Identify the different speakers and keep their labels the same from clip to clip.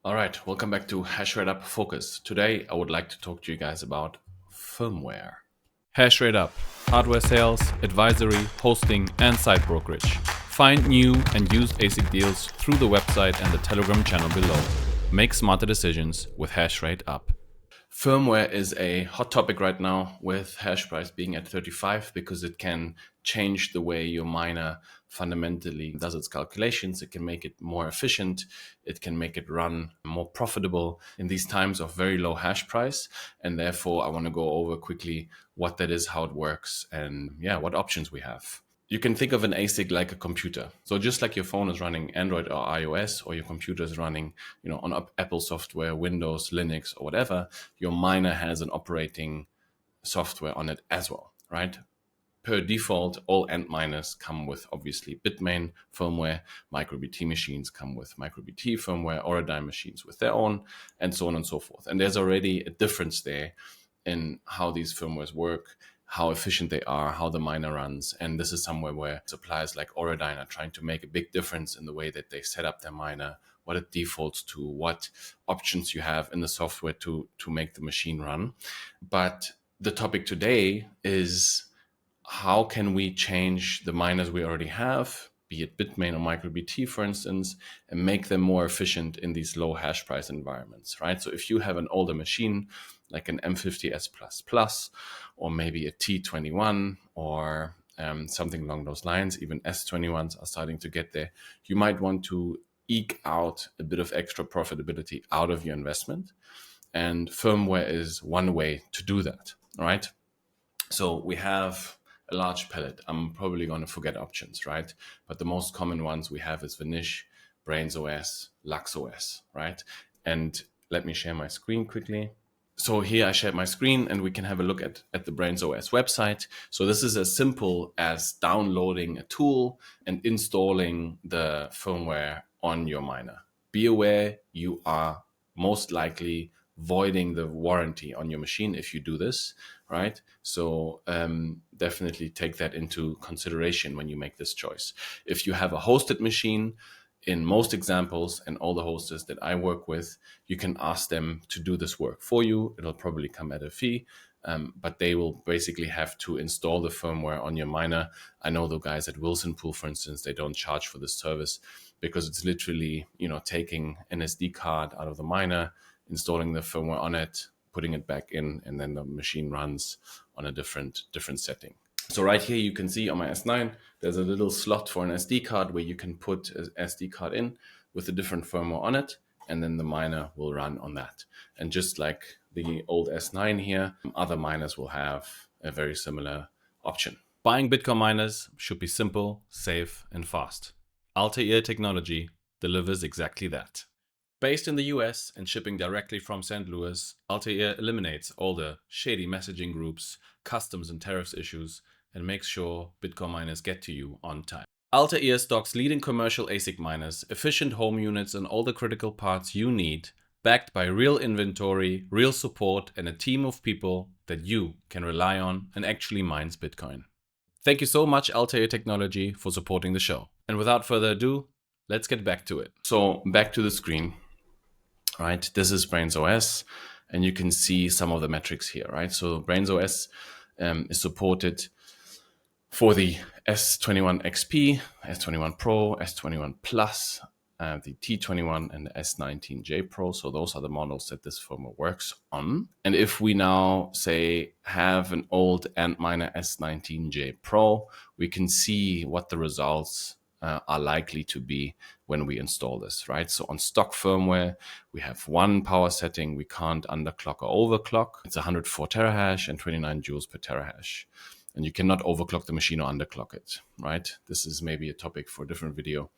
Speaker 1: All right, welcome back to HashrateUp Focus. Today, I would like to talk to you guys about firmware. HashrateUp, hardware sales, advisory, hosting, and site brokerage. Find new and used ASIC deals through the website and the Telegram channel below. Make smarter decisions with HashrateUp. Firmware is a hot topic right now with hash price being at 35 because it can change the way your miner fundamentally does its calculations. It can make it more efficient. It can make it run more profitable in these times of very low hash price. And therefore, I want to go over quickly what that is, how it works, and what options we have. You can think of an ASIC like a computer. So just like your phone is running Android or iOS, or your computer is running, on Apple software, Windows, Linux, or whatever, your miner has an operating software on it as well, right? Per default, all Antminers come with obviously Bitmain firmware, MicroBT machines come with MicroBT firmware, Auradine machines with their own, and so on and so forth. And there's already a difference there in how these firmwares work, how efficient they are, how the miner runs. And this is somewhere where suppliers like Auradine are trying to make a big difference in the way that they set up their miner, what it defaults to, what options you have in the software to make the machine run. But the topic today is how can we change the miners we already have, be it Bitmain or MicroBT, for instance, and make them more efficient in these low hash price environments, right? So if you have an older machine, like an M50S++, or maybe a T21 or something along those lines, even S21s are starting to get there, you might want to eke out a bit of extra profitability out of your investment. And firmware is one way to do that, right? So we have a large palette. I'm probably going to forget options, right? But the most common ones we have is Vanish, BrainsOS, LuxOS, right? And let me share my screen quickly. So here I shared my screen and we can have a look at the BrainsOS website. So this is as simple as downloading a tool and installing the firmware on your miner. Be aware you are most likely voiding the warranty on your machine if you do this, right? So definitely take that into consideration when you make this choice. If you have a hosted machine, in most examples and all the hosters that I work with, you can ask them to do this work for you. It'll probably come at a fee, but they will basically have to install the firmware on your miner. I know the guys at Wilson Pool, for instance, they don't charge for this service because it's literally, taking an SD card out of the miner, installing the firmware on it, putting it back in, and then the machine runs on a different setting. So right here, you can see on my S9, there's a little slot for an SD card where you can put an SD card in with a different firmware on it, and then the miner will run on that. And just like the old S9 here, other miners will have a very similar option. Buying Bitcoin miners should be simple, safe, and fast. Altair technology delivers exactly that. Based in the US and shipping directly from St. Louis, Altair eliminates all the shady messaging groups, customs and tariffs issues, and makes sure Bitcoin miners get to you on time. Altair stocks leading commercial ASIC miners, efficient home units, and all the critical parts you need, backed by real inventory, real support, and a team of people that you can rely on and actually mines Bitcoin. Thank you so much, Altair Technology, for supporting the show. And without further ado, let's get back to it. So back to the screen, right? This is BrainsOS, and you can see some of the metrics here, right? So BrainsOS is supported for the S21 XP, S21 Pro, S21 Plus, the T21 and the S19J Pro. So those are the models that this firmware works on. And if we now say have an old Antminer S19J Pro, we can see what the results are likely to be when we install this, right? So on stock firmware, we have one power setting. We can't underclock or overclock. It's 104 terahash and 29 joules per terahash. And you cannot overclock the machine or underclock it, right? This is maybe a topic for a different video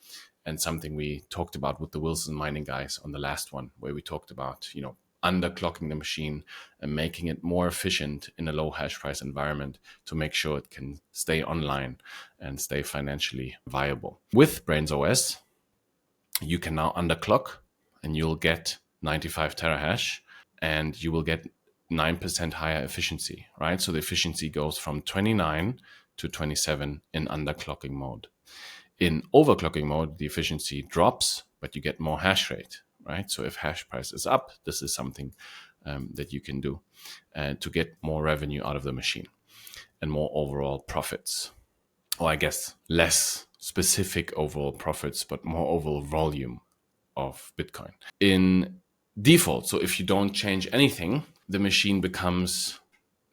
Speaker 1: and something we talked about with the Wilson mining guys on the last one, where we talked about, underclocking the machine and making it more efficient in a low hash price environment to make sure it can stay online and stay financially viable. With BrainsOS, you can now underclock and you'll get 95 terahash and you will get 9% higher efficiency, right? So the efficiency goes from 29 to 27 in underclocking mode. In overclocking mode, the efficiency drops, but you get more hash rate, right? So if hash price is up, this is something that you can do to get more revenue out of the machine and more overall profits. Or I guess less specific overall profits, but more overall volume of Bitcoin. In default, so if you don't change anything, the machine becomes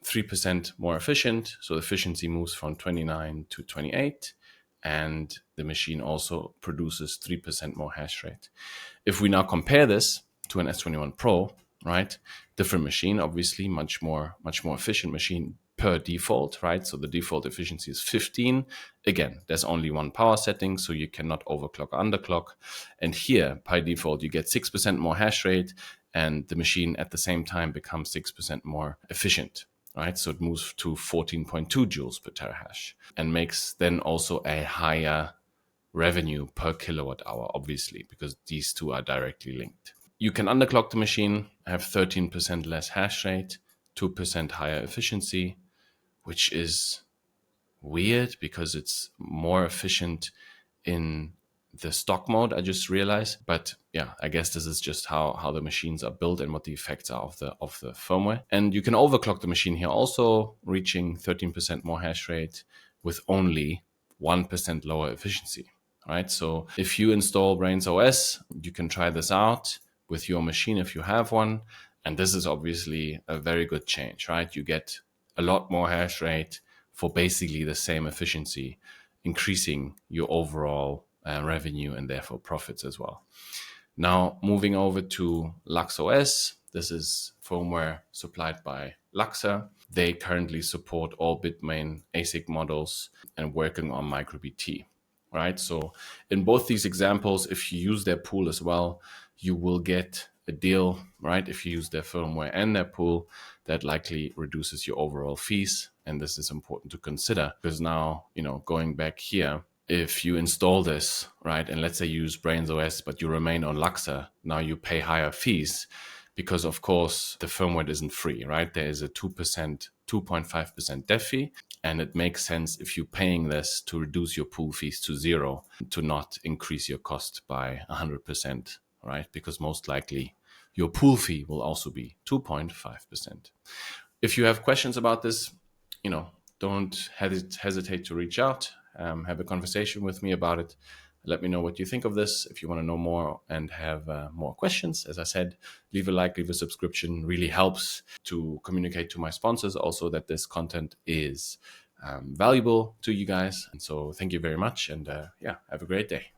Speaker 1: 3% more efficient. So efficiency moves from 29 to 28. And the machine also produces 3% more hash rate. If we now compare this to an S21 Pro, right? Different machine, obviously, much more efficient machine per default, right? So the default efficiency is 15. Again, there's only one power setting, so you cannot overclock or underclock. And here, by default, you get 6% more hash rate, and the machine at the same time becomes 6% more efficient. Right, so it moves to 14.2 joules per terahash and makes then also a higher revenue per kilowatt hour, obviously, because these two are directly linked. You can underclock the machine, have 13% less hash rate, 2% higher efficiency, which is weird because it's more efficient in the stock mode, I just realized. But yeah, I guess this is just how the machines are built and what the effects are of the firmware. And you can overclock the machine here also, reaching 13% more hash rate with only 1% lower efficiency. Right. So if you install BrainsOS, you can try this out with your machine if you have one. And this is obviously a very good change, right? You get a lot more hash rate for basically the same efficiency, increasing your overall revenue and therefore profits as well. Now, moving over to Lux OS, this is firmware supplied by Luxor. They currently support all Bitmain ASIC models and working on MicroBT, right? So in both these examples, if you use their pool as well, you will get a deal, right? If you use their firmware and their pool, that likely reduces your overall fees. And this is important to consider because now, going back here, if you install this, right, and let's say you use BrainsOS, but you remain on Luxor, now you pay higher fees because, of course, the firmware isn't free, right? There is a 2.5% dev fee. And it makes sense if you're paying this to reduce your pool fees to zero, to not increase your cost by 100%, right? Because most likely your pool fee will also be 2.5%. If you have questions about this, don't hesitate to reach out, have a conversation with me about it. Let me know what you think of this. If you want to know more and have more questions, as I said, leave a like, leave a subscription. Really helps to communicate to my sponsors also that this content is valuable to you guys. And so thank you very much. And have a great day.